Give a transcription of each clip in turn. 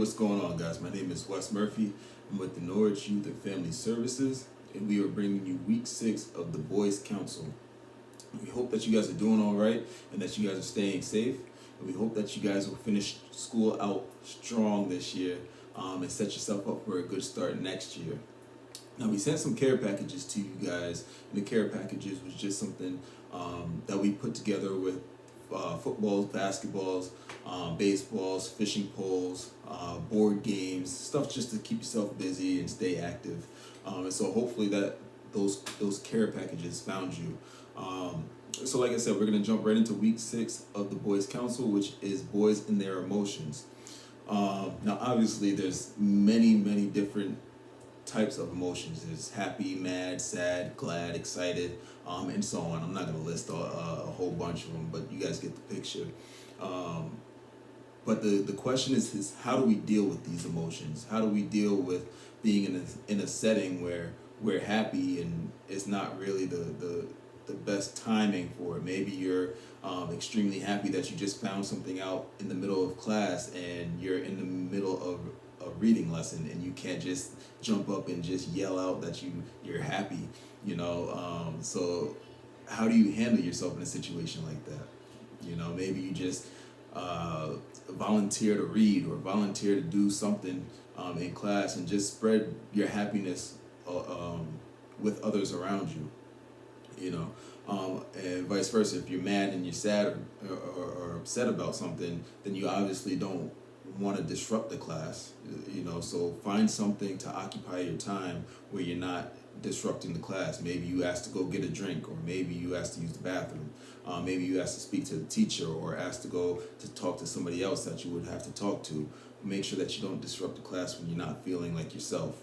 What's going on, guys? My name is Wes Murphy. I'm with the Norwich Youth and Family Services, and we are bringing you week 6 of the Boys Council. We hope that you guys are doing all right and that you guys are staying safe. And we hope that you guys will finish school out strong this year and set yourself up for a good start next year. Now, we sent some care packages to you guys, and the care packages was just something that we put together with footballs, basketballs, baseballs, fishing poles, board games, stuff just to keep yourself busy and stay active. And so hopefully that those care packages found you. So like I said, we're going to jump right into week 6 of the Boys Council, which is Boys and Their Emotions. Now, obviously, there's many different types of emotions. There's happy, mad, sad, glad, excited, and so on. I'm not going to list a whole bunch of them, but you guys get the picture. But the question is how do we deal with these emotions? How do we deal with being in a setting where we're happy and it's not really the best timing for it? Maybe you're extremely happy that you just found something out in the middle of class and you're in the middle of a reading lesson and you can't just jump up and just yell out that you're happy, so how do you handle yourself in a situation like that? Maybe you just volunteer to read or volunteer to do something in class and just spread your happiness with others around you, and vice versa. If you're mad and you're sad or upset about something, then you obviously don't want to disrupt the class, so find something to occupy your time where you're not disrupting the class. Maybe you asked to go get a drink, or maybe you asked to use the bathroom, maybe you asked to speak to the teacher, or asked to go to talk to somebody else that you would have to talk to. Make sure that you don't disrupt the class when you're not feeling like yourself.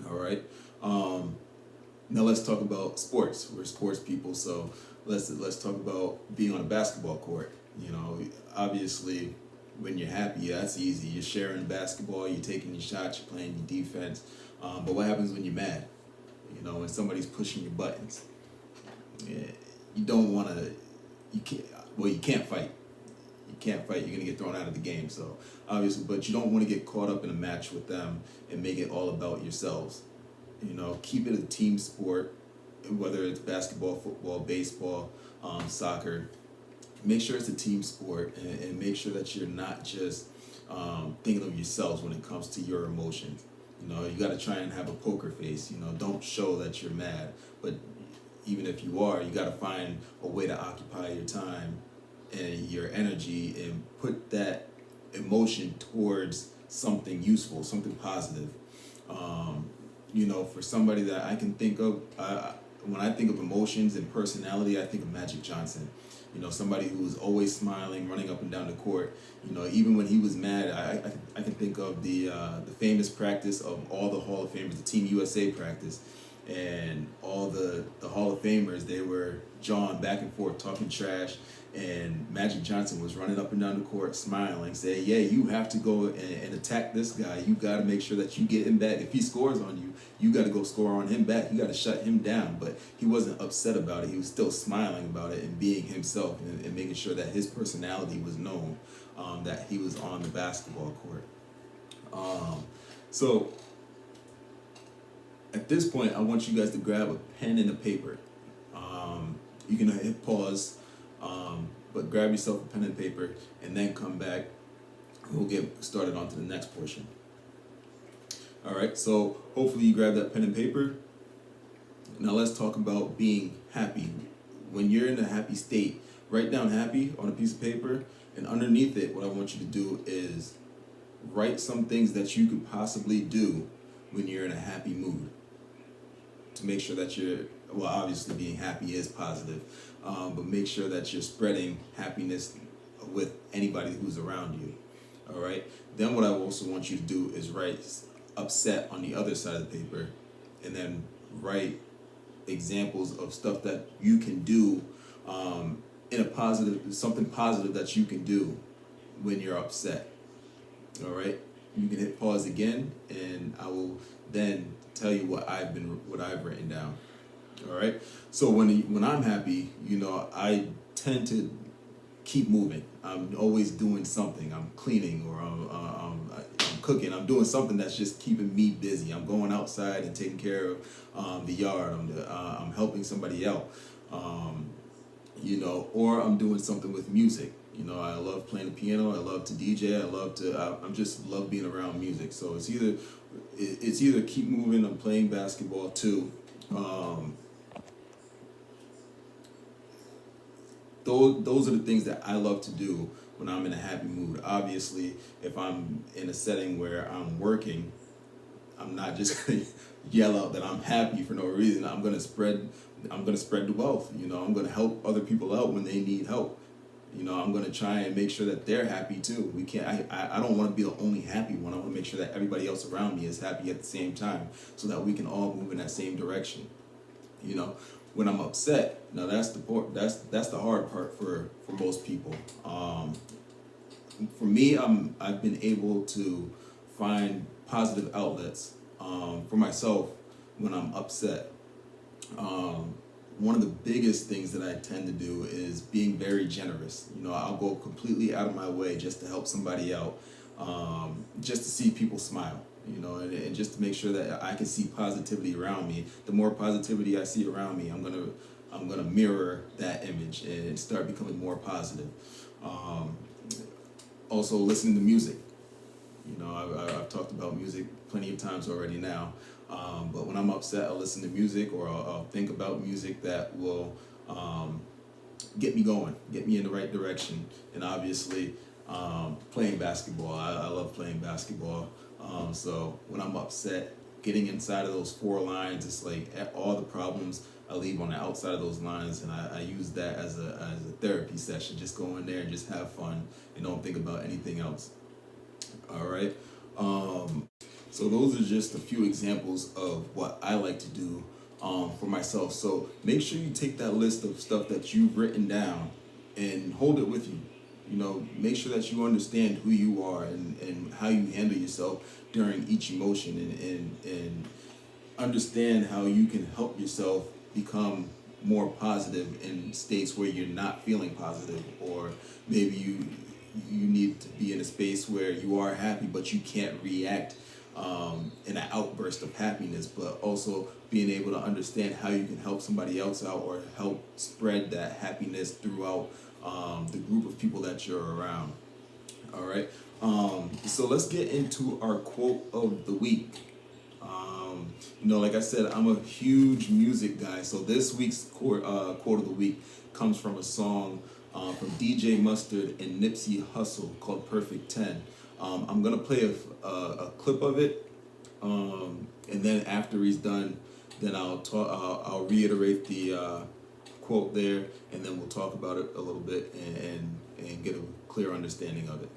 All right. Now let's talk about sports. We're sports people, so let's talk about being on a basketball court. Obviously, when you're happy, that's easy. You're sharing the basketball, you're taking your shots, you're playing your defense. But what happens when you're mad? When somebody's pushing your buttons? You don't want to. You can't fight. You can't fight. You're gonna get thrown out of the game. So obviously, but you don't want to get caught up in a match with them and make it all about yourselves. Keep it a team sport, whether it's basketball, football, baseball, soccer. Make sure it's a team sport, and make sure that you're not just thinking of yourselves when it comes to your emotions. You got to try and have a poker face. Don't show that you're mad, but even if you are, you got to find a way to occupy your time and your energy and put that emotion towards something useful, something positive. For somebody that I can think of, when I think of emotions and personality, I think of Magic Johnson. Somebody who was always smiling, running up and down the court. Even when he was mad, I can think of the famous practice of all the Hall of Famers, the Team USA practice, and all the Hall of Famers. They were jawing back and forth, talking trash, and Magic Johnson was running up and down the court, smiling, saying, "Yeah, you have to go and attack this guy. You got to make sure that you get him back. If he scores on you, you got to go score on him back. You got to shut him down." But he wasn't upset about it. He was still smiling about it and being himself and making sure that his personality was known, that he was on the basketball court. So at this point, I want you guys to grab a pen and a paper. You can hit pause, but grab yourself a pen and paper and then come back. We'll get started on to the next portion. All right, so hopefully you grab that pen and paper. Now let's talk about being happy. When you're in a happy state, write down happy on a piece of paper, and underneath it, what I want you to do is write some things that you could possibly do when you're in a happy mood to make sure that obviously being happy is positive, but make sure that you're spreading happiness with anybody who's around you. All right. Then what I also want you to do is write upset on the other side of the paper, and then write examples of stuff that you can do in a positive, something positive that you can do when you're upset. All right. You can hit pause again, and I will then tell you what I've written down. All right. So when I'm happy, I tend to keep moving. I'm always doing something. I'm cleaning, or I'm cooking. I'm doing something that's just keeping me busy. I'm going outside and taking care of the yard. I'm helping somebody out. Or I'm doing something with music. I love playing the piano. I love to DJ. I'm just love being around music. So it's either keep moving. I'm playing basketball too. Those are the things that I love to do when I'm in a happy mood. Obviously, if I'm in a setting where I'm working, I'm not just gonna yell out that I'm happy for no reason. I'm gonna spread the wealth. I'm gonna help other people out when they need help. I'm gonna try and make sure that they're happy too. I don't want to be the only happy one. I want to make sure that everybody else around me is happy at the same time, so that we can all move in that same direction. When I'm upset, now that's the hard part for most people. For me, I've been able to find positive outlets for myself when I'm upset. One of the biggest things that I tend to do is being very generous. I'll go completely out of my way just to help somebody out, just to see people smile. And just to make sure that I can see positivity around me. The more positivity I see around me, I'm gonna mirror that image and start becoming more positive. Also, listening to music. I've talked about music plenty of times already now. But when I'm upset, I'll listen to music, or I'll think about music that will get me going, get me in the right direction. And obviously, playing basketball. I love playing basketball. So when I'm upset, getting inside of those 4 lines, it's like all the problems I leave on the outside of those lines, and I use that as a therapy session. Just go in there and just have fun and don't think about anything else. All right. So those are just a few examples of what I like to do for myself. So make sure you take that list of stuff that you've written down and hold it with you. Make sure that you understand who you are and how you handle yourself during each emotion, and understand how you can help yourself become more positive in states where you're not feeling positive, or maybe you need to be in a space where you are happy but you can't react in an outburst of happiness, but also being able to understand how you can help somebody else out, or help spread that happiness throughout the group of people that you're around. All right. So let's get into our quote of the week. Like I said, I'm a huge music guy. So this week's quote of the week comes from a song from DJ Mustard and Nipsey Hussle called Perfect 10. I'm going to play a clip of it. And then after he's done, then I'll reiterate the quote there, and then we'll talk about it a little bit and get a clear understanding of it.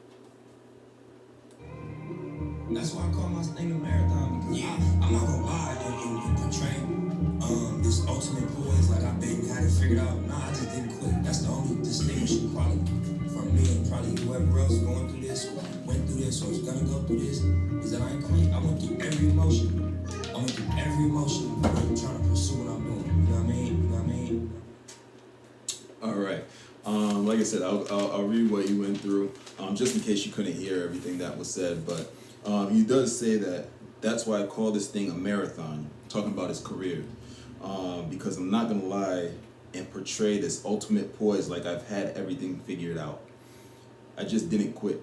That's why I call my thing a marathon, because I'm not gonna lie and portray this ultimate poise like I've had it figured out. Nah, I just didn't quit. That's the only distinguishing quality from me and probably whoever else going through this, or went through this, or is gonna go through this, is that I ain't quit. I went through every emotion. Trying to pursue what I'm doing. You know what I mean? All right. Like I said, I'll read what you went through, just in case you couldn't hear everything that was said. But he does say that's why I call this thing a marathon, talking about his career. Because I'm not going to lie and portray this ultimate poise like I've had everything figured out. I just didn't quit.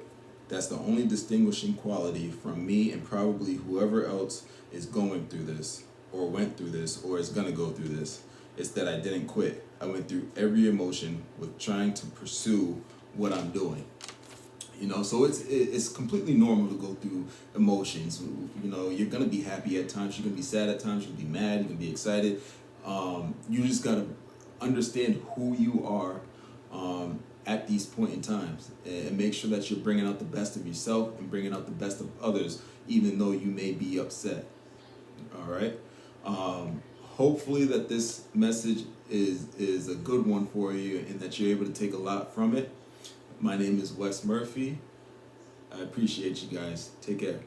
That's the only distinguishing quality from me and probably whoever else is going through this, or went through this, or is going to go through this. It's that I didn't quit. I went through every emotion with trying to pursue what I'm doing. So it's completely normal to go through emotions. You're going to be happy at times, you're going to be sad at times, you're going to be mad, you're going to be excited. You just got to understand who you are at these point in times, and make sure that you're bringing out the best of yourself and bringing out the best of others, even though you may be upset. All right. Hopefully that this message is a good one for you, and that you're able to take a lot from it. My name is Wes Murphy. I appreciate you guys. Take care.